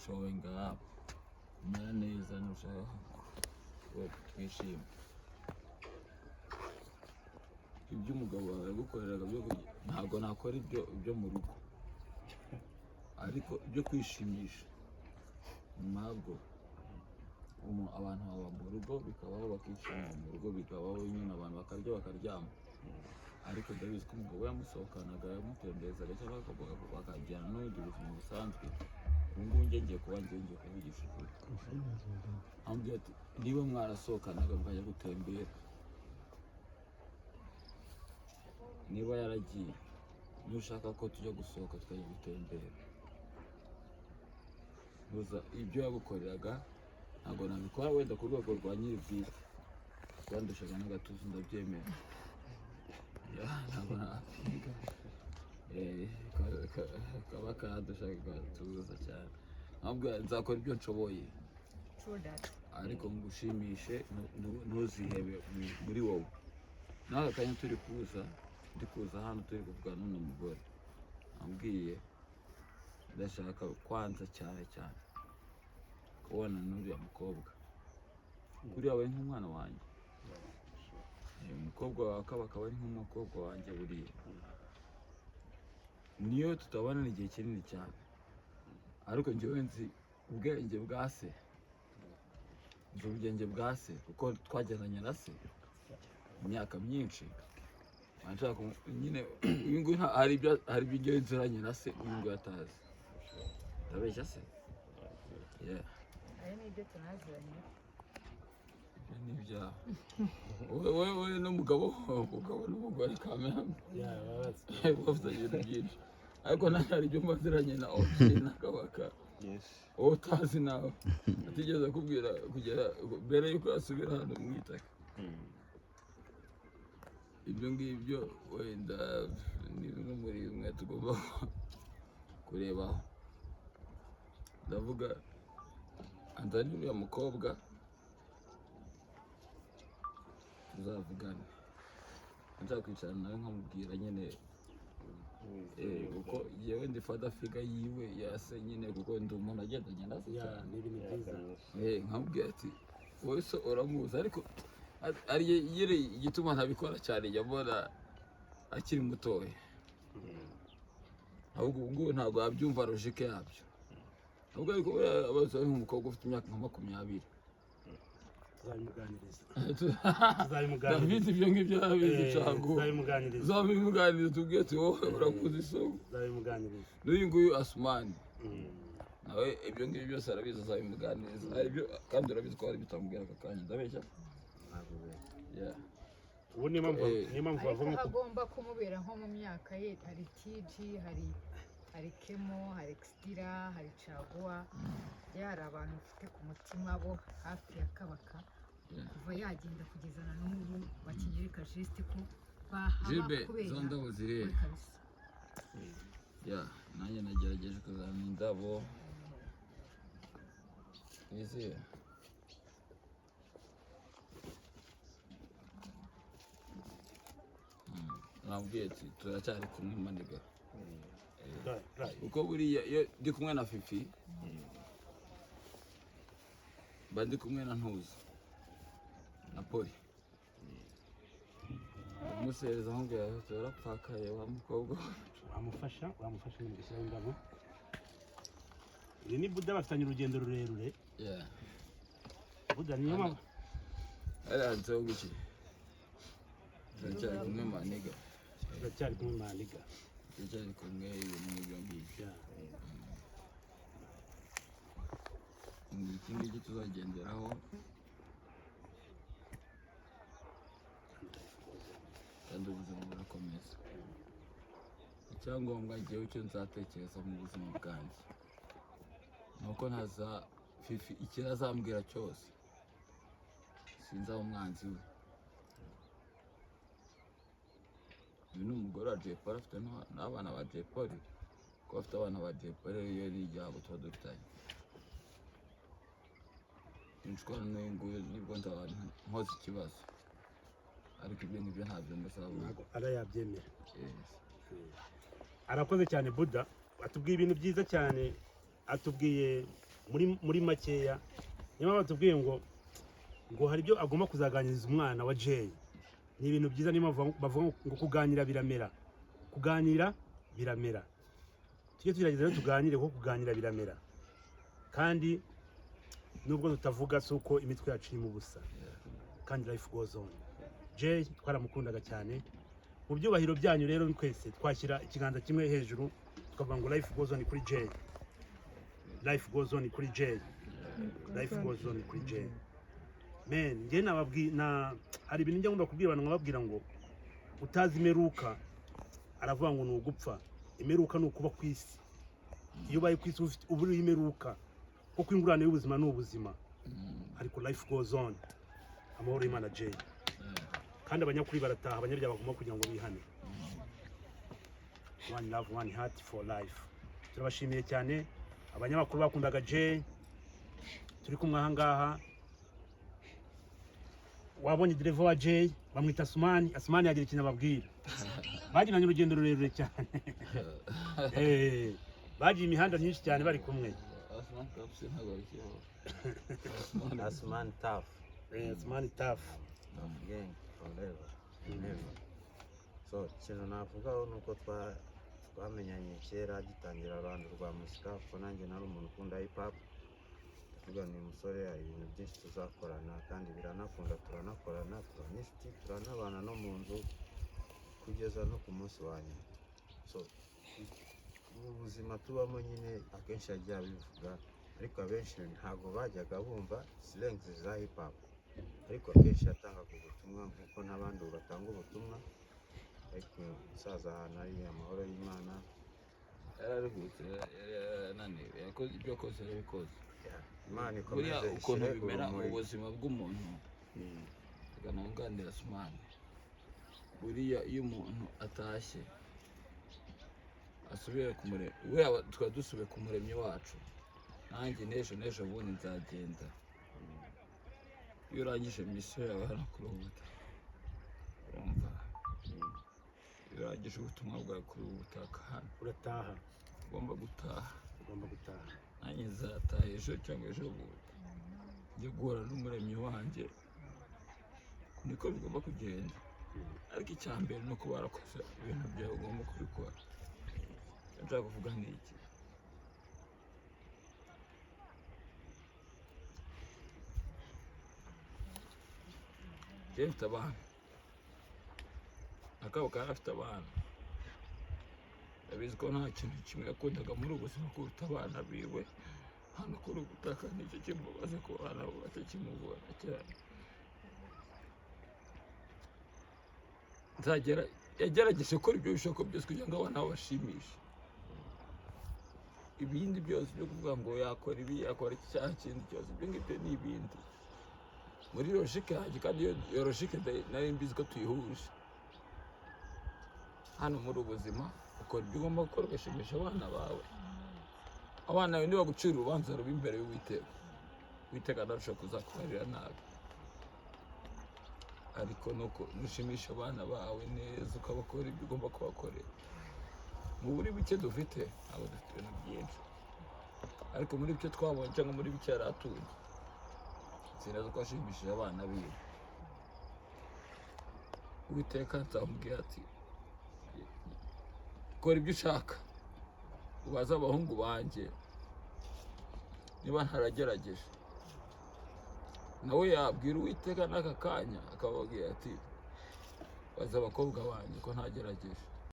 showing up umera neza nushaka twishima ibyo umugabo yagukoreraga ntabwo nakora ibyo mu rugo ariko ibyo kwishimisha ntabwo abantu baba mu rugo bikabaho bakishima mu rugo bikabaho nyine abantu bakarya bakaryama ariko ndabizi ko umugabo yamusohokanaga yamutembezaga cyangwa bakajyana n'ubundi buzima busanzwe ubu ngubu ngiye kuvugisha ukuri ambwira ati niba mwarasohokanaga mukajya gutembera niba yaragiye nushaka ko tujya gusohoka tukajya gutembera gusa ibyo yagukoreraga ntabwo nabikora wenda ku rwego rwa nyiri bwite kwandushaga n'agatuza ndabyemera ntabwo napinga kaba kadushaga agatuza cyane ntabwo nzakora ibyo nshoboye ariko ngushimishe ntuzihebe muri wowe nawe akanya turi kuza hano turi kuvugana n'umugore ambwiye ndashaka kwanza cyane kubona n'uriya mukobwa kuriya we nk'umwana wanjye umukobwa wawe akaba ari nk'umukobwa wanjye buriya niyo tutabonana igihe kinini cyane ariko njyewe nzi ubwenge bwa se kuko twagendanye na se imyaka myinshi nyine uyu nguyu hari ibyo nziranye na se uyu nguyu atazi ndabeshya se aya ni ibyo tunaziranye ibyo ni ibyaha wowe n'umugabo n'umugore kamera bafite ibintu byinshi ariko nanjye hari ibyo mbaziranye na Ocean na Kabaka wowe utazi nawe atigeze akubwira kugera mbere yuko asubira hano mu itaka ibyo ngibyo wenda ni bimwe muri bimwe tugomba kurebaho ndavuga anzanye uriya mukobwa tuzavugana nzakwicarana nawe nkamubwira nyine uko yewe ndi fada figa yiwe yase nyine kuko ndi umuntu agendanye na se cyane nkamubwira ati wowe so uramuzi ariko ari igituma ntabikora cyane yabona akiri mutoya ahubwo ubu ngubu ntabwo yabyumva logike yabyo ahubwo ariko abaza nk'umukobwa ufite imyaka nka 20 tuzabimuganiriza ibyo ngibyo arabizi cago tuzabimuganiriza tubwiye ati wowe urakuze isoko n'uyu nguyu Asumani nawe ibyo ngibyo byose arabizi azabimuganiriza kandi urabizi ko hari bitamubwira aka kanya ndabeshya ubu niyo mpamvu bavuga ko agomba kumubera nko mu myaka ye hari TG hari Kemo hari Extira hari Caguwa yari abantu ufite ku mutima bo hafi ya Kabaka kuva yagenda kugezana n'ubu bakinyiri kajiste ko bahaba kubera zo ndabo zirere nanjye nagerageje kuzana indabo izi nabwiye ati turacyari kumwe maniga uko buriya iyo ndi kumwe na Fifi mba ndi kumwe na Ntuzi na Poli umusereza nkubwira ati urapfakaye wa mukobwa wamufasha mu gushyiraho indabo iyi ni Buda bafitanye urugendo rurerure Buda niyo mpamvu handitseho guki turacyari kumwe maniga turacyari kumwe maniga turacyari kumwe ibintu nk'ibyo ngibyo iki ngiki tuzagenderaho kandi ubuzima burakomeza icyangombwa igihe icyo nzatekereza mu buzima bwanjye ni uko ntaza Fifi ikirazambwira cyose sinzaba umwanzi we uyu ni umugore wa Jay Polly afite n'abana ba Jay Polly kuko afite abana ba Jay Polly iyo ni igihango tuba dufitanye inshwana n'uyu nguyu nibwo nzaba nkoze ikibazo ariko ibyo ngibyo ntabyo ndasaba arayabyemera arakoze cyane Buda atubwiye ibintu byiza cyane atubwiye muri makeya, niyo mpamvu batubwiye ngo hari ibyo agomba kuzaganiriza umwana wa Jay. Ni ibintu byiza, niyo mpamvu bavuga ngo kuganira biramera, kuganira biramera. Tujye tugerageza rero tuganire, kuko kuganira biramera, kandi nubwo tutavuga si uko imitwe yacu irimo ubusa, kandi life goes on. Jay twaramukundaga cyane. Mu byubahiro byanyu rero twese twashyira ikiganza kimwe hejuru tukavuga ngo life goes on kuri Jay, life goes on kuri Jay, life goes on kuri Jay. Men, njye hari ibintu njya ngomba kubwira abantu, nkababwira ngo utazi imeruka aravuga ngo ni ugupfa. Imeruka ni ukuba ku isi. Iyo ubaye ku isi uba uriho imeruka, kuko ingurane y'ubuzima ni ubuzima, ariko life goes on. Amahoro y'Imana Jay. Kandi abanyakuri barataha, abanyarya bagomba kugira ngo bihane. One love, one heart for life. Turabashimiye cyane abanyamakuru bakundaga Jay, turi kumwe aha ngaha. Wabonye driver wa Jay bamwita Asumani. Asumani yagira ikintu ababwira. Bagiranye urugendo rurerure cyane. Bagiye imihanda myinshi cyane bari kumwe. Asumani tough. Asumani tough. Gang forever. Never. So ikintu navugaho nuko twamenyanye kera gitangira abantu rwa muzika, kuko nanjye nari umuntu ukunda hip hop. Tuvuga ni umusore, hari ibintu byinshi tuzakorana kandi biranakunda, turanakorana, turaninshuti, turanabana no mu nzu kugeza no ku munsi wa nyuma. So ubuzima tubamo nyine akenshi yagiye abivuga, ariko abenshi ntabwo bajyaga bumva slangs za hip hop, ariko akenshi yatangaga ubutumwa nk'uko n'abandi batanga ubutumwa. Ariko umusaza ahantu ari, amahoro y'Imana. Yararuhutse, yarananiwe, yakoze ibyo akoze yarabikoze. Imana Buriya ikomeze ukuntu ishyire bimera mu urumuri. buzima bw'umuntu, nganira Asumani. Buriya iyo umuntu atashye asubire ku muremyi, we tukaba dusubiye ku muremyi wacu. Nanjye n'ejo bundi nzagenda. Iyo urangije misiyo yawe hano kuri ubu butaka, urumva, iyo urangije ubutumwa bwawe kuri ubu butaka hano, Urataha. ugomba gutaha. Ugomba gutaha. Nanjye nzataha ejo cyangwa ejo bundi, njye guhura n'umuremyi wanjye. Niko bigomba kugenda. Ariko icya mbere ni uko barakoze ibintu byawe ugomba kubikora. Icyo nshaka kuvuga ni iki: Jay afite abana, akabo kari afite abana. Ndabizi ko nta kintu kimwe yakundaga muri ubu buzima kuruta abana biwe. Hano kuri ubu butaka nicyo kimubaza ko abana bo batakimubona cyane. Yagerageje gukora ibyo bishoboka byose kugira ngo abana bashimishe. Ibindi byose byo kuvuga ngo yakora ibi, yakora icyaha kindi cyose, ibyo ngibyo ni ibindi. Muri logique yanjye, kandi iyo logique nari mbizi ko tuyihuje. Hano muri ubu buzima ukora ibyo ugomba gukora ugashimisha abana bawe. Abana bawe nibagucira urubanza rubi imbere y'Uwiteka, Uwiteka ntarusha kuzakubarira nabi. Ariko nuko nushimisha abana bawe neza, ukabakora ibyo ugomba kubakorera. Mu buri bike dufite, ntabwo dufite ibintu byinshi, ariko muri bike twabonye cyangwa muri bike yari atunze, sinazi ko ashimishije abana biwe. Uwiteka nzamubwira ati, kora ibyo ushaka, ubaze abahungu banjye niba ntaragerageje. Nawe yabwira Uwiteka n'aka kanya akababwira ati, baza abakobwa banjye ko ntagerageje.